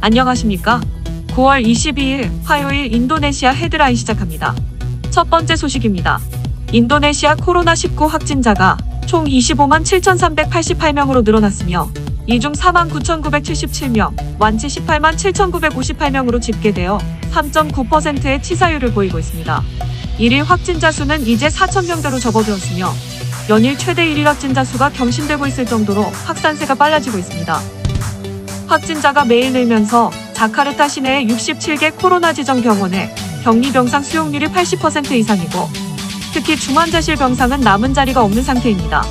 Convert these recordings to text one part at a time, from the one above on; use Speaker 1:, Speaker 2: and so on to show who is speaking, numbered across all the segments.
Speaker 1: 안녕하십니까? 9월 22일 화요일 인도네시아 헤드라인 시작합니다. 첫 번째 소식입니다. 인도네시아 코로나19 확진자가 총 25만 7,388명으로 늘어났으며 이 중 49,977명, 완치 18만 7,958명으로 집계되어 3.9%의 치사율을 보이고 있습니다. 1일 확진자 수는 이제 4,000명대로 접어들었으며 연일 최대 1일 확진자 수가 경신되고 있을 정도로 확산세가 빨라지고 있습니다. 확진자가 매일 늘면서 자카르타 시내의 67개 코로나 지정 병원의 격리 병상 수용률이 80% 이상이고 특히 중환자실 병상은 남은 자리가 없는 상태입니다.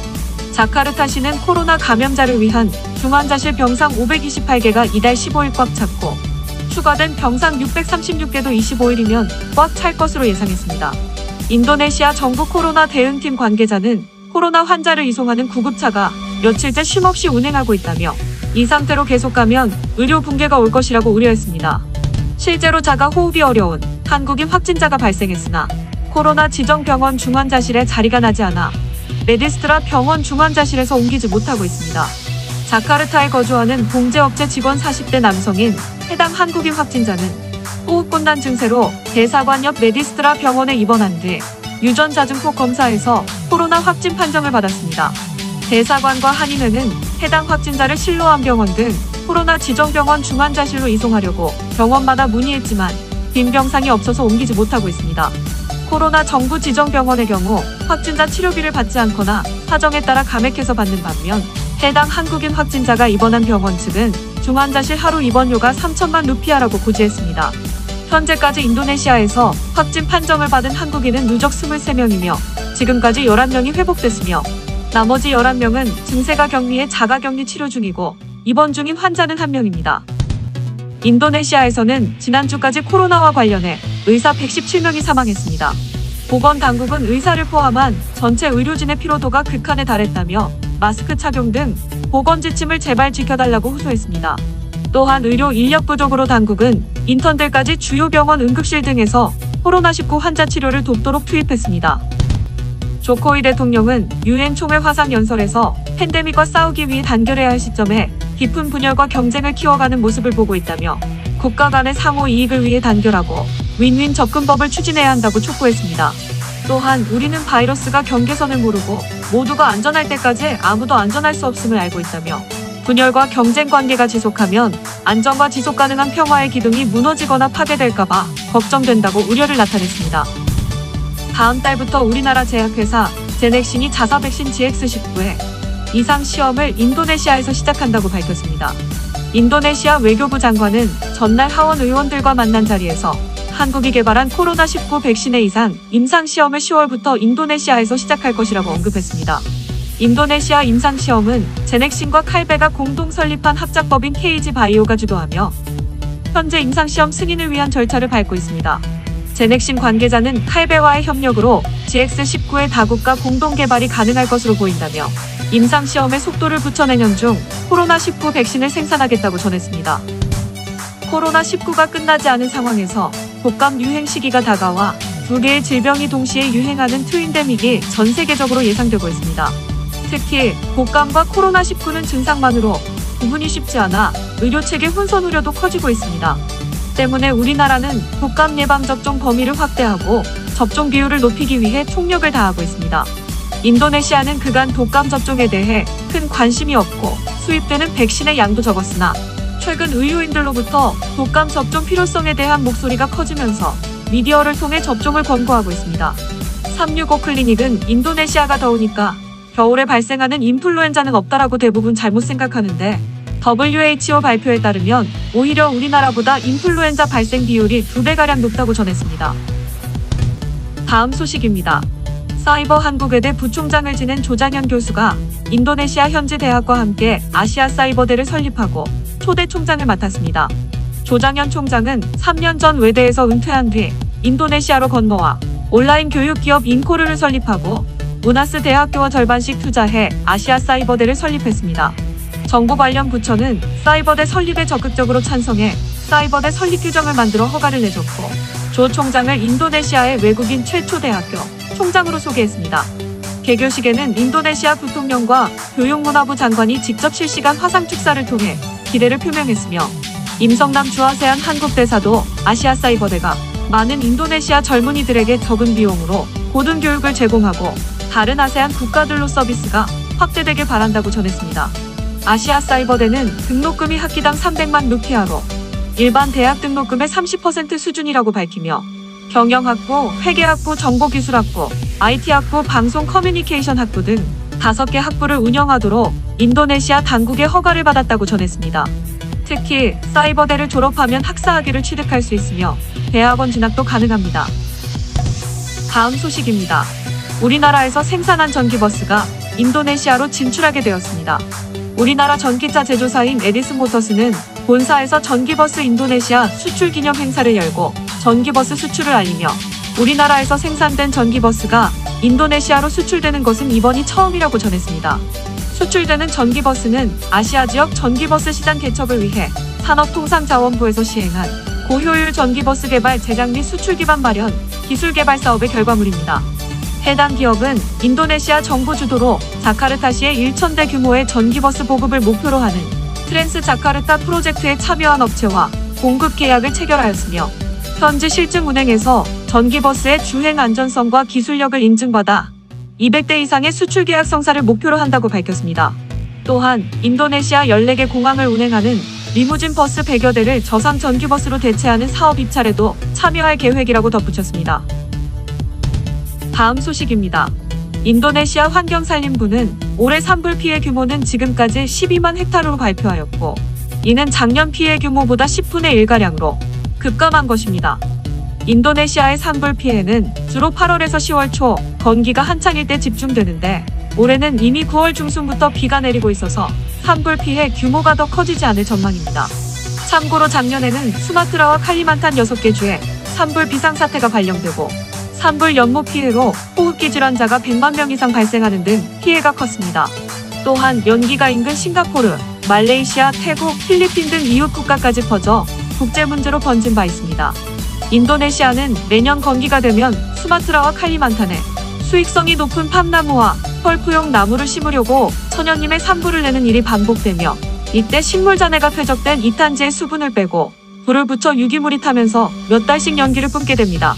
Speaker 1: 자카르타시는 코로나 감염자를 위한 중환자실 병상 528개가 이달 15일 꽉 찼고 추가된 병상 636개도 25일이면 꽉 찰 것으로 예상했습니다. 인도네시아 정부 코로나 대응팀 관계자는 코로나 환자를 이송하는 구급차가 며칠째 쉼없이 운행하고 있다며 이 상태로 계속 가면 의료 붕괴가 올 것이라고 우려했습니다. 실제로 자가 호흡이 어려운 한국인 확진자가 발생했으나 코로나 지정 병원 중환자실에 자리가 나지 않아 메디스트라 병원 중환자실에서 옮기지 못하고 있습니다. 자카르타에 거주하는 봉제업체 직원 40대 남성인 해당 한국인 확진자는 호흡곤란 증세로 대사관 옆 메디스트라 병원에 입원한 뒤 유전자증폭 검사에서 코로나 확진 판정을 받았습니다. 대사관과 한의회는 해당 확진자를 실로암병원 등 코로나 지정병원 중환자실로 이송하려고 병원마다 문의했지만 빈 병상이 없어서 옮기지 못하고 있습니다. 코로나 정부 지정병원의 경우 확진자 치료비를 받지 않거나 사정에 따라 감액해서 받는 반면 해당 한국인 확진자가 입원한 병원 측은 중환자실 하루 입원료가 3천만 루피아라고 고지했습니다. 현재까지 인도네시아에서 확진 판정을 받은 한국인은 누적 23명이며 지금까지 11명이 회복됐으며 나머지 11명은 증세가 격리해 자가격리 치료 중이고 입원 중인 환자는 1명입니다. 인도네시아에서는 지난주까지 코로나와 관련해 의사 117명이 사망했습니다. 보건당국은 의사를 포함한 전체 의료진의 피로도가 극한에 달했다며 마스크 착용 등 보건 지침을 제발 지켜달라고 호소했습니다. 또한 의료 인력 부족으로 당국은 인턴들까지 주요 병원 응급실 등에서 코로나19 환자 치료를 돕도록 투입했습니다. 조코이 대통령은 유엔 총회 화상 연설에서 팬데믹과 싸우기 위해 단결해야 할 시점에 깊은 분열과 경쟁을 키워가는 모습을 보고 있다며 국가 간의 상호 이익을 위해 단결하고 윈윈 접근법을 추진해야 한다고 촉구했습니다. 또한 우리는 바이러스가 경계선을 모르고 모두가 안전할 때까지 아무도 안전할 수 없음을 알고 있다며 분열과 경쟁 관계가 지속하면 안전과 지속 가능한 평화의 기둥이 무너지거나 파괴될까봐 걱정된다고 우려를 나타냈습니다. 다음 달부터 우리나라 제약회사 제넥신이 자사 백신 GX19의 이상 시험을 인도네시아에서 시작한다고 밝혔습니다. 인도네시아 외교부 장관은 전날 하원 의원들과 만난 자리에서 한국이 개발한 코로나19 백신의 이상 임상시험을 10월부터 인도네시아에서 시작할 것이라고 언급했습니다. 인도네시아 임상시험은 제넥신과 칼베가 공동 설립한 합작법인 KG 바이오가 주도하며 현재 임상시험 승인을 위한 절차를 밟고 있습니다. 제넥신 관계자는 칼베와의 협력으로 GX19의 다국가 공동 개발이 가능할 것으로 보인다며 임상시험의 속도를 붙여 내년 중 코로나19 백신을 생산하겠다고 전했습니다. 코로나19가 끝나지 않은 상황에서 독감 유행 시기가 다가와 두 개의 질병이 동시에 유행하는 트윈데믹이 전 세계적으로 예상되고 있습니다. 특히 독감과 코로나19는 증상만으로 구분이 쉽지 않아 의료체계 혼선 우려도 커지고 있습니다. 때문에 우리나라는 독감 예방접종 범위를 확대하고 접종 비율을 높이기 위해 총력을 다하고 있습니다. 인도네시아는 그간 독감 접종에 대해 큰 관심이 없고 수입되는 백신의 양도 적었으나 최근 의료인들로부터 독감 접종 필요성에 대한 목소리가 커지면서 미디어를 통해 접종을 권고하고 있습니다. 365 클리닉은 인도네시아가 더우니까 겨울에 발생하는 인플루엔자는 없다라고 대부분 잘못 생각하는데 WHO 발표에 따르면 오히려 우리나라보다 인플루엔자 발생 비율이 2배가량 높다고 전했습니다. 다음 소식입니다. 사이버 한국외대 부총장을 지낸 조장현 교수가 인도네시아 현지 대학과 함께 아시아 사이버대를 설립하고 초대 총장을 맡았습니다. 조장현 총장은 3년 전 외대에서 은퇴한 뒤 인도네시아로 건너와 온라인 교육 기업 인코르를 설립하고 우나스 대학교와 절반씩 투자해 아시아 사이버대를 설립했습니다. 정부 관련 부처는 사이버대 설립에 적극적으로 찬성해 사이버대 설립 규정을 만들어 허가를 내줬고 조 총장을 인도네시아의 외국인 최초 대학교 총장으로 소개했습니다. 개교식에는 인도네시아 부통령과 교육문화부 장관이 직접 실시간 화상 축사를 통해 기대를 표명했으며 임성남 주아세안 한국대사도 아시아사이버대가 많은 인도네시아 젊은이들에게 적은 비용으로 고등교육을 제공하고 다른 아세안 국가들로 서비스가 확대되길 바란다고 전했습니다. 아시아사이버대는 등록금이 학기당 300만 루피아로 일반 대학 등록금의 30% 수준이라고 밝히며 경영학부, 회계학부, 정보기술학부, IT학부, 방송 커뮤니케이션 학부 등 5개 학부를 운영하도록 인도네시아 당국의 허가를 받았다고 전했습니다. 특히 사이버대를 졸업하면 학사학위를 취득할 수 있으며 대학원 진학도 가능합니다. 다음 소식입니다. 우리나라에서 생산한 전기버스가 인도네시아로 진출하게 되었습니다. 우리나라 전기차 제조사인 에디슨모터스는 본사에서 전기버스 인도네시아 수출 기념 행사를 열고 전기버스 수출을 알리며 우리나라에서 생산된 전기버스가 인도네시아로 수출되는 것은 이번이 처음이라고 전했습니다. 수출되는 전기버스는 아시아 지역 전기버스 시장 개척을 위해 산업통상자원부에서 시행한 고효율 전기버스 개발 제작 및 수출 기반 마련, 기술 개발 사업의 결과물입니다. 해당 기업은 인도네시아 정부 주도로 자카르타시의 1,000대 규모의 전기버스 보급을 목표로 하는 트랜스 자카르타 프로젝트에 참여한 업체와 공급 계약을 체결하였으며 현지 실증 운행에서 전기버스의 주행 안전성과 기술력을 인증받아 200대 이상의 수출 계약 성사를 목표로 한다고 밝혔습니다. 또한 인도네시아 14개 공항을 운행하는 리무진 버스 100여 대를 저상 전기버스로 대체하는 사업 입찰에도 참여할 계획이라고 덧붙였습니다. 다음 소식입니다. 인도네시아 환경산림부는 올해 산불 피해 규모는 지금까지 12만 헥타르로 발표하였고 이는 작년 피해 규모보다 10분의 1가량으로 급감한 것입니다. 인도네시아의 산불 피해는 주로 8월에서 10월 초 건기가 한창일 때 집중되는데 올해는 이미 9월 중순부터 비가 내리고 있어서 산불 피해 규모가 더 커지지 않을 전망입니다. 참고로 작년에는 수마트라와 칼리만탄 6개 주에 산불 비상사태가 발령되고 산불 연못 피해로 호흡기 질환자가 100만 명 이상 발생하는 등 피해가 컸습니다. 또한 연기가 인근 싱가포르, 말레이시아, 태국, 필리핀 등 이웃 국가까지 퍼져 국제 문제로 번진 바 있습니다. 인도네시아는 매년 건기가 되면 수마트라와 칼리만탄에 수익성이 높은 팜나무와 펄프용 나무를 심으려고 천연님의 산불을 내는 일이 반복되며 이때 식물잔해가 퇴적된 이탄지의 수분을 빼고 불을 붙여 유기물이 타면서 몇 달씩 연기를 뿜게 됩니다.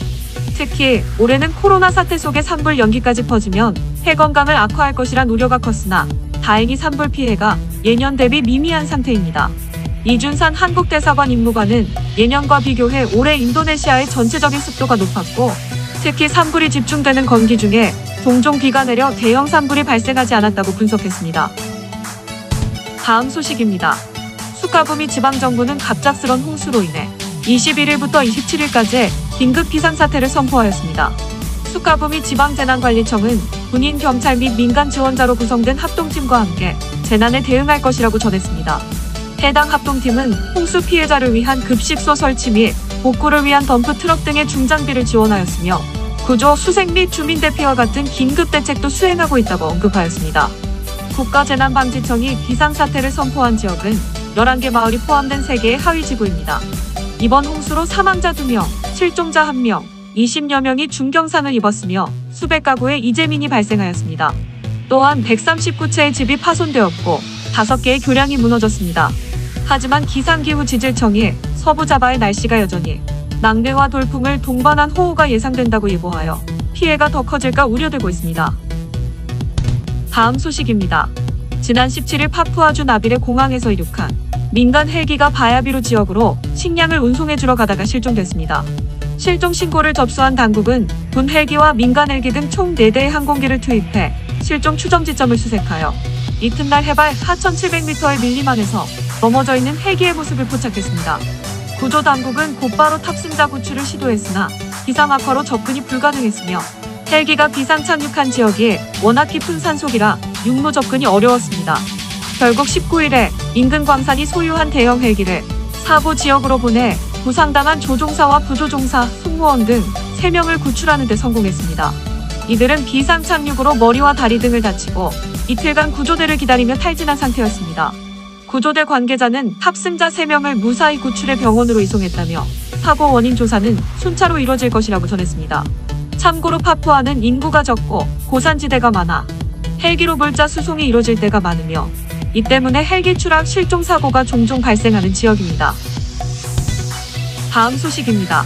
Speaker 1: 특히 올해는 코로나 사태 속에 산불 연기까지 퍼지면 해 건강을 악화할 것이란 우려가 컸으나 다행히 산불 피해가 예년 대비 미미한 상태입니다. 이준산 한국대사관 임무관은 예년과 비교해 올해 인도네시아의 전체적인 습도가 높았고 특히 산불이 집중되는 건기 중에 종종 비가 내려 대형 산불이 발생하지 않았다고 분석했습니다. 다음 소식입니다. 수카부미 지방정부는 갑작스런 홍수로 인해 21일부터 27일까지 긴급 비상사태를 선포하였습니다. 수카부미 지방재난관리청은 군인, 경찰 및 민간 지원자로 구성된 합동팀과 함께 재난에 대응할 것이라고 전했습니다. 해당 합동팀은 홍수 피해자를 위한 급식소 설치 및 복구를 위한 덤프 트럭 등의 중장비를 지원하였으며 구조, 수색 및 주민 대피와 같은 긴급 대책도 수행하고 있다고 언급하였습니다. 국가재난방지청이 비상사태를 선포한 지역은 11개 마을이 포함된 3개의 하위지구입니다. 이번 홍수로 사망자 2명, 실종자 1명, 20여 명이 중경상을 입었으며 수백 가구의 이재민이 발생하였습니다. 또한 139채의 집이 파손되었고 5개의 교량이 무너졌습니다. 하지만 기상기후지질청이 서부 자바의 날씨가 여전히 낙뢰와 돌풍을 동반한 호우가 예상된다고 예보하여 피해가 더 커질까 우려되고 있습니다. 다음 소식입니다. 지난 17일 파푸아주 나빌의 공항에서 이륙한 민간 헬기가 바야비루 지역으로 식량을 운송해주러 가다가 실종됐습니다. 실종 신고를 접수한 당국은 군 헬기와 민간 헬기 등 총 4대의 항공기를 투입해 실종 추정 지점을 수색하여 이튿날 해발 4,700m의 밀림안에서 넘어져 있는 헬기의 모습을 포착했습니다. 구조당국은 곧바로 탑승자 구출을 시도했으나 기상 악화로 접근이 불가능했으며 헬기가 비상 착륙한 지역이 워낙 깊은 산속이라 육로 접근이 어려웠습니다. 결국 19일에 인근 광산이 소유한 대형 헬기를 사고 지역으로 보내 부상당한 조종사와 부조종사, 승무원 등 3명을 구출하는 데 성공했습니다. 이들은 비상 착륙으로 머리와 다리 등을 다치고 이틀간 구조대를 기다리며 탈진한 상태였습니다. 구조대 관계자는 탑승자 3명을 무사히 구출해 병원으로 이송했다며 사고 원인 조사는 순차로 이뤄질 것이라고 전했습니다. 참고로 파푸아는 인구가 적고 고산지대가 많아 헬기로 물자 수송이 이뤄질 때가 많으며 이 때문에 헬기 추락 실종 사고가 종종 발생하는 지역입니다. 다음 소식입니다.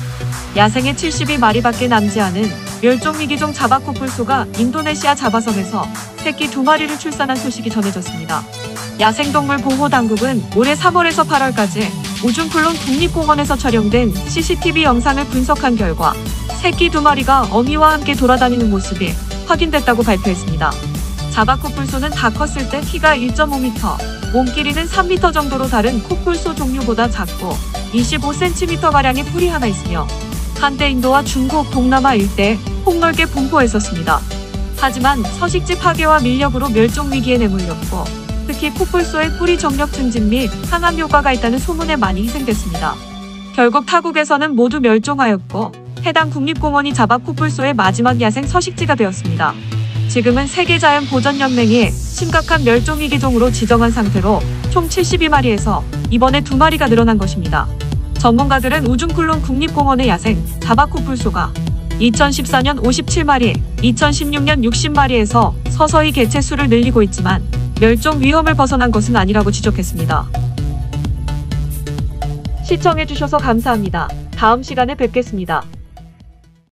Speaker 1: 야생에 72마리밖에 남지 않은 멸종위기종 자바코뿔소가 인도네시아 자바섬에서 새끼 2마리를 출산한 소식이 전해졌습니다. 야생동물 보호당국은 올해 3월에서 8월까지 우중쿨론 국립공원에서 촬영된 CCTV 영상을 분석한 결과 새끼 2마리가 어미와 함께 돌아다니는 모습이 확인됐다고 발표했습니다. 자바코뿔소는 다 컸을 때 키가 1.5m, 몸 길이는 3m 정도로 다른 코뿔소 종류보다 작고 25cm가량의 뿔이 하나 있으며 한때 인도와 중국 동남아 일대에 폭넓게 분포했었습니다. 하지만 서식지 파괴와 밀렵으로 멸종 위기에 내몰렸고 특히 코뿔소의 뿌리 정력 증진 및 항암 효과가 있다는 소문에 많이 희생됐습니다. 결국 타국에서는 모두 멸종하였고 해당 국립공원이 자바코뿔소의 마지막 야생 서식지가 되었습니다. 지금은 세계자연보전연맹이 심각한 멸종위기종으로 지정한 상태로 총 72마리에서 이번에 2마리가 늘어난 것입니다. 전문가들은 우중쿨론 국립공원의 야생 자바코뿔소가 2014년 57마리, 2016년 60마리에서 서서히 개체 수를 늘리고 있지만 멸종 위험을 벗어난 것은 아니라고 지적했습니다. 시청해주셔서 감사합니다. 다음 시간에 뵙겠습니다.